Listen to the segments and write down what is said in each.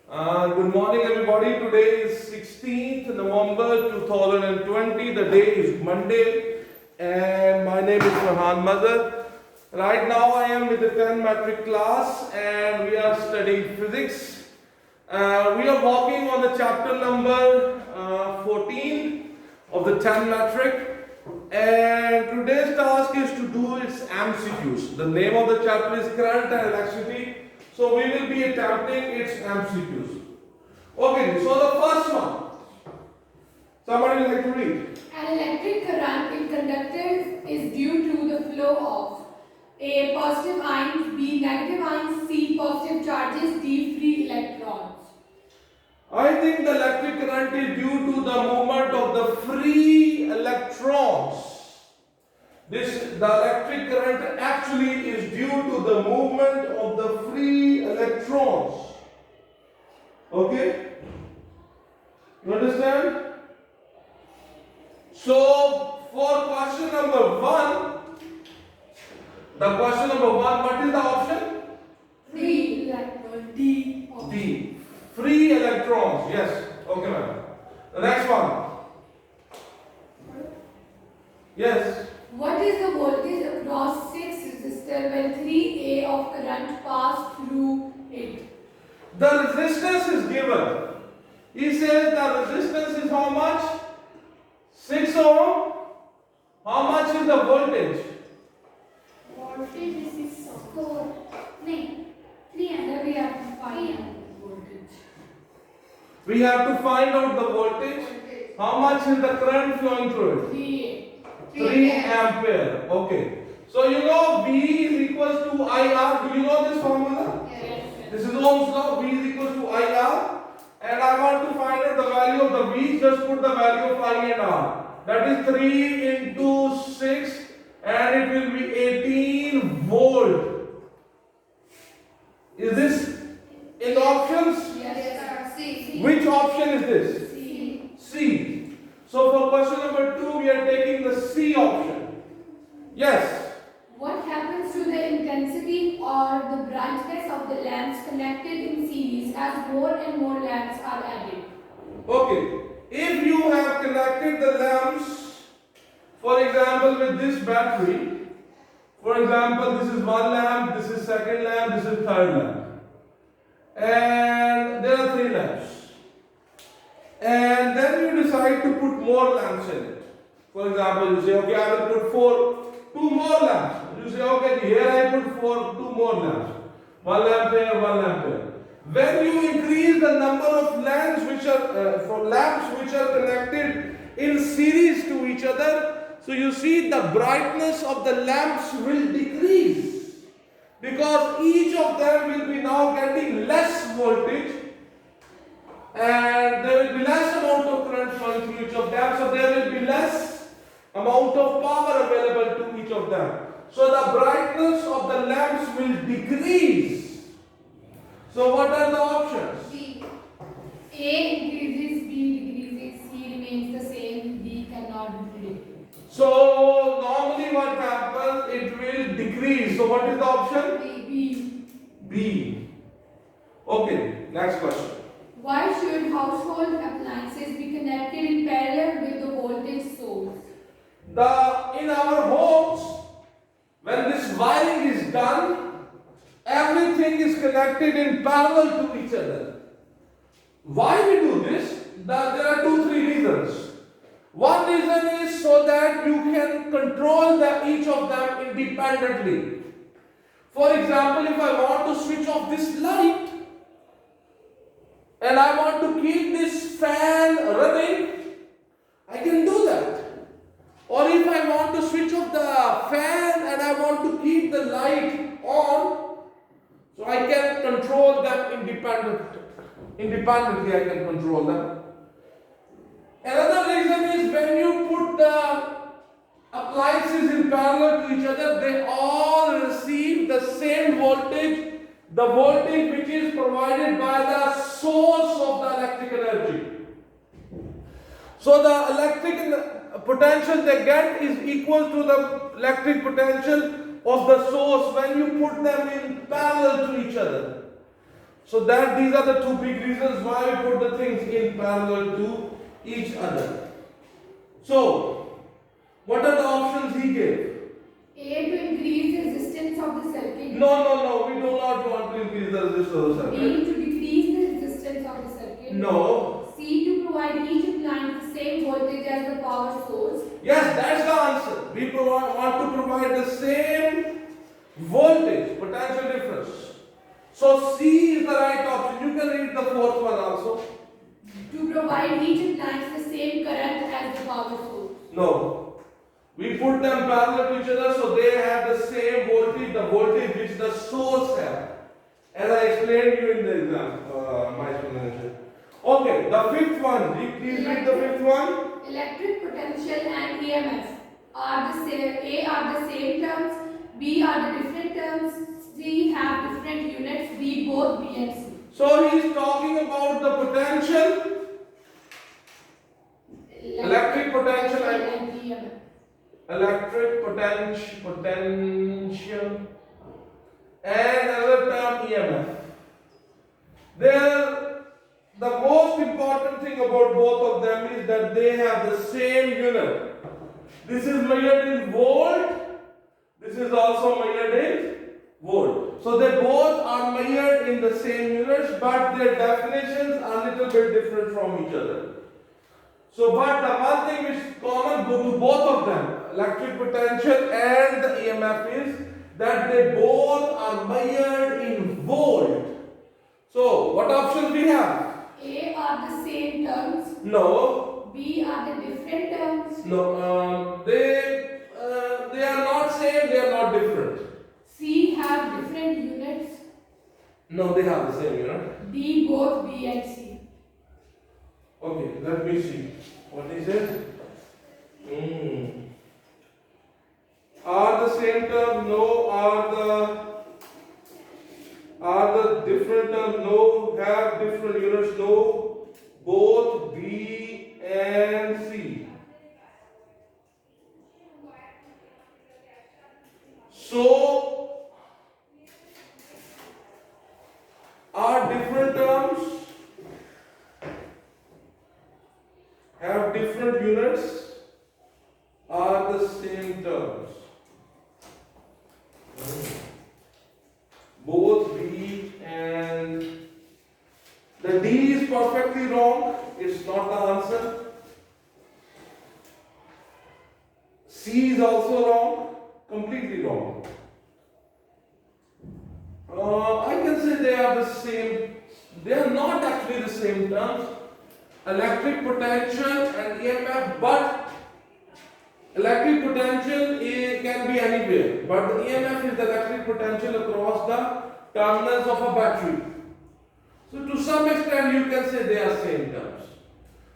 Good morning, everybody. Today is 16th November 2020. The day is Monday, and my name is Farhan Mazhar. Right now, I am with the 10 metric class, and we are studying physics. We are working on the chapter number 14 of the 10 metric, and today's task is to do its MCQs. The name of the chapter is Current and Electricity. So we will be attempting its MCQs. Okay, so the first one. Somebody would like to read. An electric current in conductors is due to the flow of A. Positive ions, B. Negative ions, C. Positive charges, D. Free electrons. I think the electric current is due to the movement of the free electrons. The electric current actually is due to the movement of the free electrons. Okay? You understand? So, for question number 1, what is the option? Free electrons, D. D. Free electrons. Yes. Okay, ma'am. The next one. Yes. What is the voltage across 6 resistors when 3A of current pass through it? The resistance is given. He says the resistance is how much? 6 ohm. How much is the voltage? Voltage is 4. No, 300 we have to find voltage. We have to find out the voltage. How much is the current flowing through it? 3 ampere. Okay. So you know V is equals to IR. Do you know this formula? Yes. This is Ohm's law. V is equals to IR. And I want to find out the value of the V. Just put the value of I and R. That is 3 into 6. And it will be 18 volt. Is this in the options? Yes, sir. C. Which option is this? C. C. So for question number 2, we are taking the C option. Yes. What happens to the intensity or the brightness of the lamps connected in series as more and more lamps are added? Okay. If you have connected the lamps, for example, with this battery, for example, this is one lamp, this is second lamp, this is third lamp. And there are 3 lamps. And then you decide to put more lamps in it. For example, you say, okay, I will put 2 more lamps. You say, okay, here I put 2 more lamps. 1 lamp here, 1 lamp here. When you increase the number of lamps which are connected in series to each other, so you see the brightness of the lamps will decrease, because each of them will be now getting less voltage, and there will be less amount of current flowing through each of them, so there will be less amount of power available to each of them. So the brightness of the lamps will decrease. So what are the options? B. A increases, B decreases, C remains the same, D cannot be predicted. So normally what happens, it will decrease. So what is the option? B. B. Okay, next question. Why should household appliances be connected in parallel with the voltage source? In our homes, when this wiring is done, everything is connected in parallel to each other. Why we do this? There are 2-3 reasons. One reason is so that you can control each of them independently. For example, if I want to switch off this light and I want to keep this fan running, I can do that. Or if I want to switch off the fan and I want to keep the light on, so I can control them independently I can control them. Another reason is when you put the appliances in parallel to each other, they all receive the same voltage, the voltage which is provided by the source of the electric energy. So the electric potential they get is equal to the electric potential of the source when you put them in parallel to each other. So that these are the two big reasons why we put the things in parallel to each other. So, what are the options he gave? A, to increase the resistance of the circuit. No, we do not want to increase the resistance of the B, circuit. to decrease the resistance of the circuit. No. C, to provide each appliance the same voltage as the power source. Yes, that's the answer. We want to provide the same voltage, potential difference. So C is the right option. You can read the fourth one also. To provide each appliance the same current as the power source. No. We put them parallel to each other so they have the same voltage, the voltage which the source have. As I explained you in the exam, my explanation. Okay, the fifth one. Please read the fifth one. Electric potential and EMF are the same. A are the same terms. B are the different terms. C have different units. D both B and C. So he is talking about the potential, electric potential and EMF. electric potential and another term EMF. The most important thing about both of them is that they have the same unit. This is measured in volt. This is also measured in volt. So they both are measured in the same units, but their definitions are a little bit different from each other. So, but the one thing which is common to both of them, electric potential and the EMF, is that they both are measured in volt. So, what options we have? A are the same terms. No. B are the different terms. No. They are not same. They are not different. C have different units. No, they have the same unit. D both B and C. Okay, let me see. What is it? Are the same term? No. Are the different term? No. Have different units? No. Both B and C. So, are different terms? Have different units? Are the same terms? Both B and the D is perfectly wrong. It's not the answer. C is also wrong. Completely wrong. I can say they are the same. They are not actually the same terms. Electric potential and EMF, but electric potential can be anywhere, but the EMF is the electric potential across the terminals of a battery. So to some extent you can say they are same terms.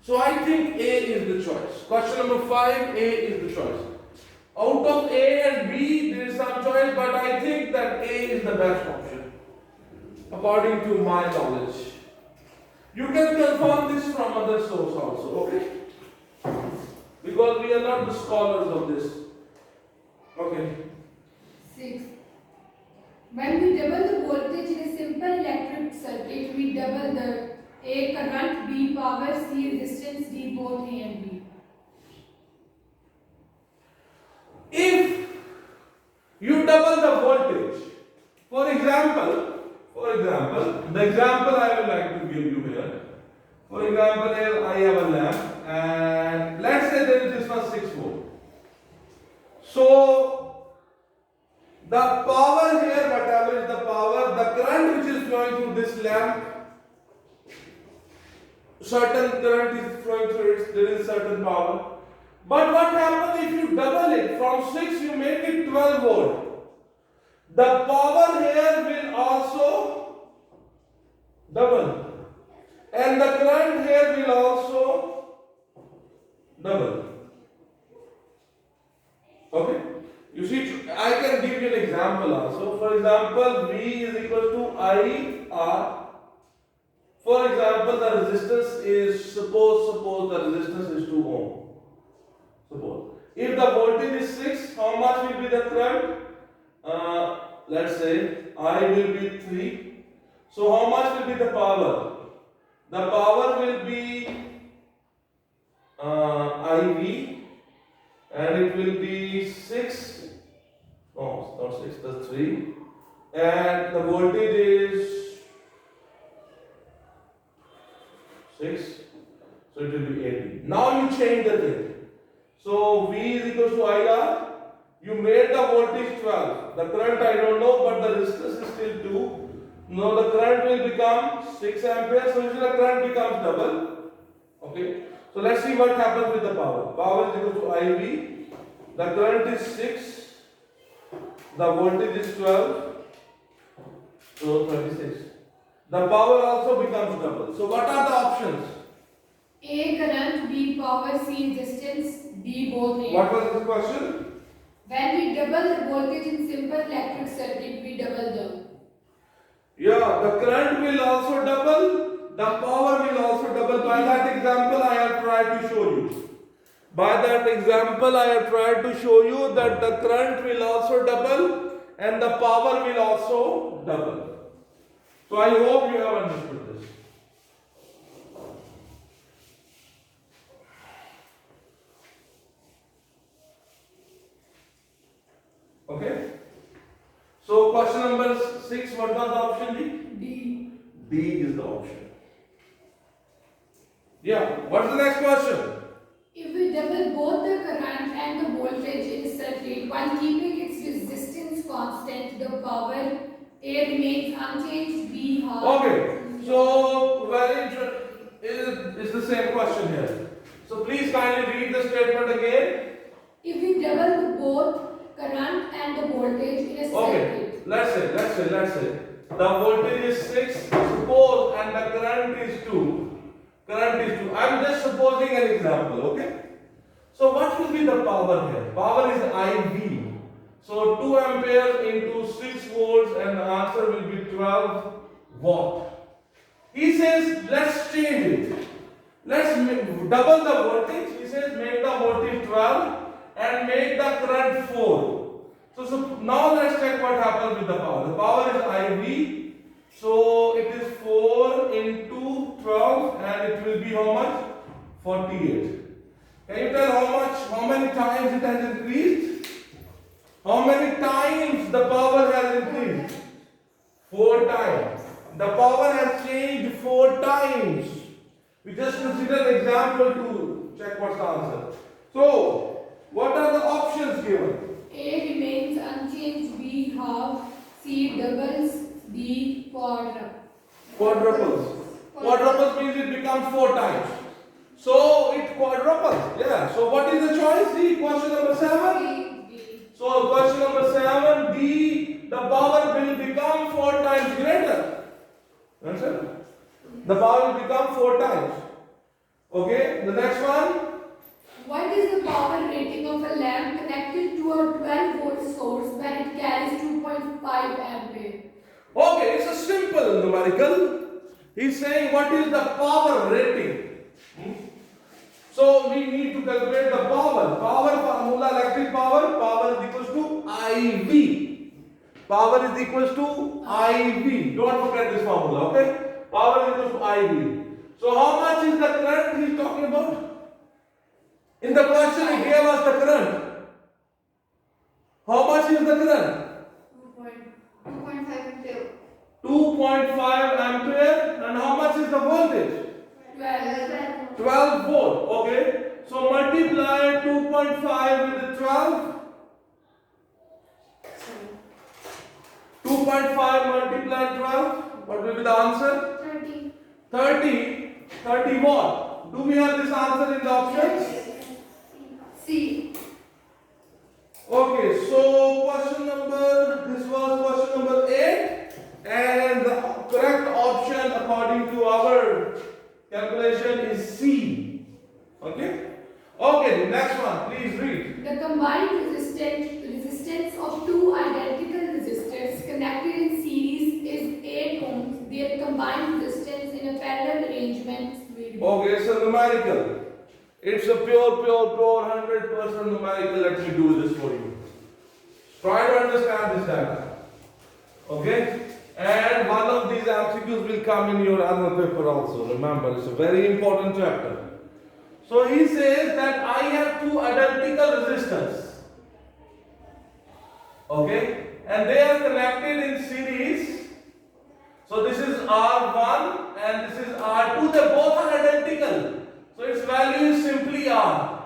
So I think A is the choice. Question number 5, A is the choice. Out of A and B there is some choice, but I think that A is the best option according to my knowledge. You can confirm this from other source also, okay? Because we are not the scholars of this. Okay. 6. When we double the voltage in a simple electric circuit, we double the A current, B power, C resistance, D both A and B. If you double the voltage, for example, the example I would like to give you here. For example, here I have a lamp, and let's say there is this one 6 volt. So the power here, whatever is the power, the current which is flowing through this lamp, certain current is flowing through it, there is certain power. But what happens if you double it from 6, you make it 12 volt? The power here will also double, and the current here will also double. Okay? You see, I can give you an example also. For example, V is equal to IR. For example, the resistance is, suppose the resistance is 2 ohm. Suppose. If the voltage is 6, how much will be the current? Let's say I will be 3. So how much will be the power? The power will be IV, and it will be 6. No, not 6, that's 3. And the voltage is 6. So it will be 80. Now you change the thing. So V is equal to IR. You made the voltage 12. The current I don't know, but the resistance is still 2. Now the current will become 6 ampere. So usually the current becomes double. Okay. So let's see what happens with the power. Power is equal to IV. The current is 6. The voltage is 12. So 36. The power also becomes double. So what are the options? A current, B power, C resistance, D both. What was the question? When we double the voltage in simple electric circuit, we double the. Yeah, the current will also double, the power will also double. By that example, I have tried to show you. By that example, I have tried to show you that the current will also double and the power will also double. So I hope you have understood this. Okay. So question number 6, what was the option D? D. D is the option. Yeah. What's the next question? If we double both the current and the voltage in a circuit while keeping its resistance constant, the power A remains unchanged, B half. Okay. So very interesting. Is the same question here. So please kindly read the statement again. If we double both current and the voltage in a Okay. circuit. Let's say the voltage is 6. Suppose and the current is 2. Current is 2. I am just supposing an example. Okay. So what will be the power here? Power is IV. So 2 amperes into 6 volts, and the answer will be 12 watt. He says, let's change it. Let's double the voltage. He says, make the voltage 12 and make the current 4. So now let's check what happens with the power. The power is IV. So it is 4 into 12, and it will be how much? 48. Can you tell how many times it has increased? How many times the power has increased? 4 times. The power has changed 4 times. We just consider an example to check what's the answer. So, what are the options given? A remains unchanged, B half, C doubles, D quadruples. Quadruples means it becomes 4 times. So, it quadruples. Yeah. So, what is the choice? D. Question number 7. D. So, question number 7, D, the power will become 4 times greater. Understand? The power will become 4 times. Okay, the next one. What is the power rating of a lamp connected to a 12 volt source when it carries 2.5 ampere? Okay, it's a simple numerical. He's saying what is the power rating. So we need to calculate the power. Power formula, electric power. Power is equals to IV. Power is equals to IV. Don't forget this formula, okay? Power is equals to IV. So how much is the current he's talking about? In the question he gave us the current. How much is the current? 2.5 ampere. 2.5 ampere. And how much is the voltage? 12 volt. Okay. So multiply 2.5 with the 12. 2.5 multiplied 12. What will be the answer? 30. 30 watt. Do we have this answer in the options? C. Okay, so this was question number 8, and the correct option according to our calculation is C. Okay? Okay, next one, please read. The combined resistance of two identical resistors connected in series is 8 ohms. Their combined resistance in a parallel arrangement will be. Okay, it's a numerical. It's a pure 100% numerical. Let me do this for you. Try to understand this data. Okay? And one of these MCQs will come in your annual paper also. Remember, it's a very important chapter. So he says that I have two identical resistors. Okay? And they are connected in series. So this is R1 and this is R2. They both are identical. So its value is simply R.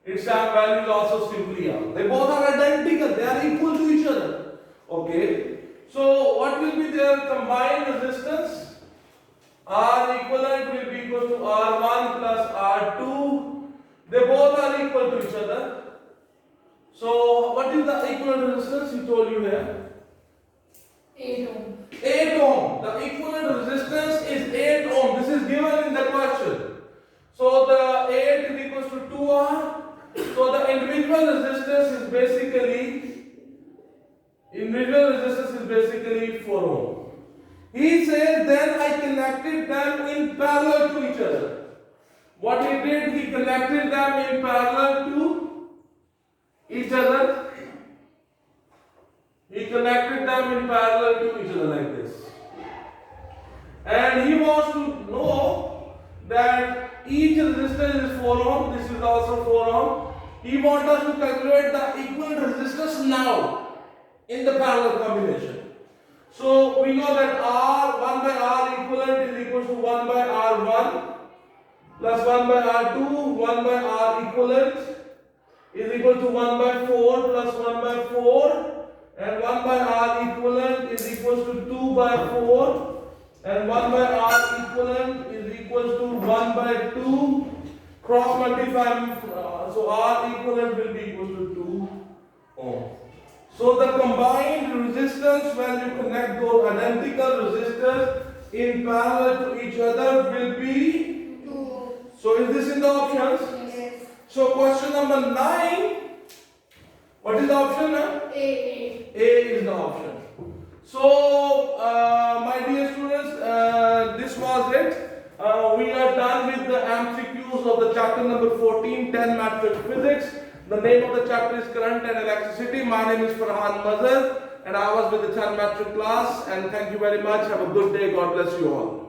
Its value is also simply R. They both are identical. They are equal to each other. Okay? So what will be their combined resistance? R equivalent will be equal to R1 plus R2. They both are equal to each other. So what is the equivalent resistance he told you here? 8 ohm. 8 ohm. The equivalent resistance is 8 ohm. This is given in the question. So the 8 is equal to 2R. So the individual resistance is basically 4 ohm. He said then I connected them in parallel to each other. What he did, he connected them in parallel to each other. He connected them in parallel to each other like this. And he wants to know that each resistance is 4 ohm, this is also 4 ohm. He wants us to calculate the equivalent resistance now in the parallel combination. So we know that R 1 by R equivalent is equal to 1 by R1 plus 1 by R2, 1 by R equivalent is equal to 1 by 4 plus 1 by 4, and 1 by R equivalent is equal to 2 by 4, and 1 by R equivalent is equal to 1 by 2. Cross multiply, so R equivalent will be equal to 2 ohm. So the combined resistance when you connect those identical resistors in parallel to each other will be 2. So is this in the options? Yes. So question number 9. What is the option? A. A is the option. So my dear students, this was it. We are done with the MCQs of the chapter number 14, 10 Mathematics Physics. The name of the chapter is Current and Electricity. My name is Farhan Mazhar and I was with the 10 Mathematics class, and thank you very much. Have a good day. God bless you all.